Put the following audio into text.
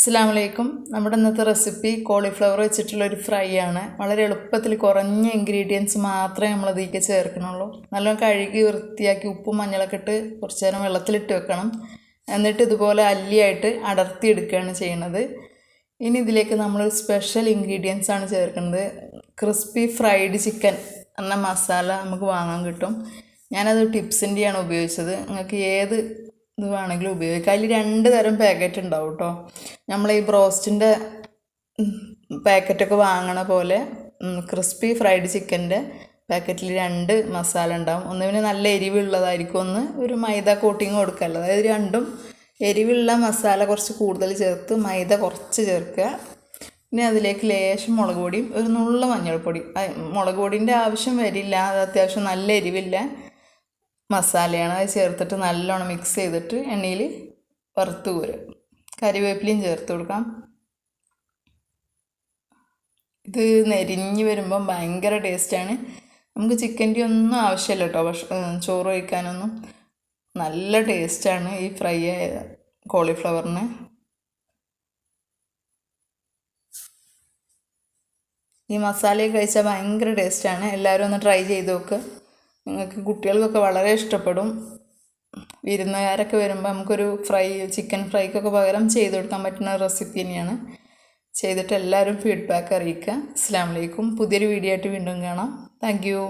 അസ്സലാമലൈക്കും. നമ്മുടെ ഇന്നത്തെ റെസിപ്പി കോളിഫ്ലവർ വെച്ചിട്ടുള്ളൊരു ഫ്രൈ ആണ്. വളരെ എളുപ്പത്തിൽ കുറഞ്ഞ ഇൻഗ്രീഡിയൻസ് മാത്രമേ നമ്മൾ ഇതിലേക്ക് ചേർക്കണുള്ളൂ. നല്ലോണം കഴുകി വൃത്തിയാക്കി ഉപ്പും മഞ്ഞളൊക്കെ ഇട്ട് കുറച്ച് നേരം വെള്ളത്തിലിട്ട് വെക്കണം. എന്നിട്ട് ഇതുപോലെ അല്ലിയായിട്ട് അടർത്തി എടുക്കുകയാണ് ചെയ്യുന്നത്. ഇനി ഇതിലേക്ക് നമ്മൾ സ്പെഷ്യൽ ഇൻഗ്രീഡിയൻസ് ആണ് ചേർക്കുന്നത്. ക്രിസ്പി ഫ്രൈഡ് ചിക്കൻ എന്ന മസാല നമുക്ക് വാങ്ങാൻ കിട്ടും. ഞാനത് ടിപ്സിൻ്റെയാണ് ഉപയോഗിച്ചത്. നിങ്ങൾക്ക് ഏത് ഇത് വേണമെങ്കിലും ഉപയോഗിക്കാം. അതിൽ 2 തരം പാക്കറ്റ് ഉണ്ടാവും കേട്ടോ. നമ്മൾ ഈ ബ്രോസ്റ്റിൻ്റെ പാക്കറ്റൊക്കെ വാങ്ങണ പോലെ ക്രിസ്പി ഫ്രൈഡ് ചിക്കൻ്റെ പാക്കറ്റിൽ 2 മസാല ഉണ്ടാവും. ഒന്ന് പിന്നെ നല്ല എരിവുള്ളതായിരിക്കും, ഒന്ന് ഒരു മൈദ കോട്ടിങ് കൊടുക്കാമല്ലോ. അതായത് രണ്ടും എരിവുള്ള മസാല കുറച്ച് കൂടുതൽ ചേർത്ത് മൈദ കുറച്ച് ചേർക്കുക. പിന്നെ അതിലേക്ക് ലേശം മുളക് പൊടിയും ഒരു നുള്ള മഞ്ഞൾപ്പൊടി. മുളക് പൊടിൻ്റെ ആവശ്യം വരില്ല, അത് അത്യാവശ്യം നല്ല എരിവില്ല മസാലയാണ്. അത് ചേർത്തിട്ട് നല്ലോണം മിക്സ് ചെയ്തിട്ട് എണ്ണയിൽ വറുത്ത് കോരുക. കറിവേപ്പിലയും ചേർത്ത് കൊടുക്കാം. ഇത് നെരിഞ്ഞ് വരുമ്പം ഭയങ്കര ടേസ്റ്റാണ്. നമുക്ക് ചിക്കൻ്റെ ഒന്നും ആവശ്യമില്ല കേട്ടോ. പക്ഷേ ചോറ് കഴിക്കാനൊന്നും നല്ല ടേസ്റ്റാണ് ഈ ഫ്രൈ കോളിഫ്ലവറിന്. ഈ മസാലയൊക്കെ കഴിച്ചാൽ ഭയങ്കര ടേസ്റ്റാണ്. എല്ലാവരും ഒന്ന് ട്രൈ ചെയ്ത് നോക്കുക. നിങ്ങൾക്ക് കുട്ടികൾക്കൊക്കെ വളരെ ഇഷ്ടപ്പെടും. വിരുന്നുകാരൊക്കെ വരുമ്പോൾ നമുക്കൊരു ചിക്കൻ ഫ്രൈക്കൊക്കെ പകരം ചെയ്ത് കൊടുക്കാൻ പറ്റുന്ന റെസിപ്പി തന്നെയാണ്. ചെയ്തിട്ട് എല്ലാവരും ഫീഡ്ബാക്ക് അറിയിക്കുക. അസ്സലാമു അലൈക്കും. പുതിയൊരു വീഡിയോ ആയിട്ട് വീണ്ടും കാണാം. Thank you.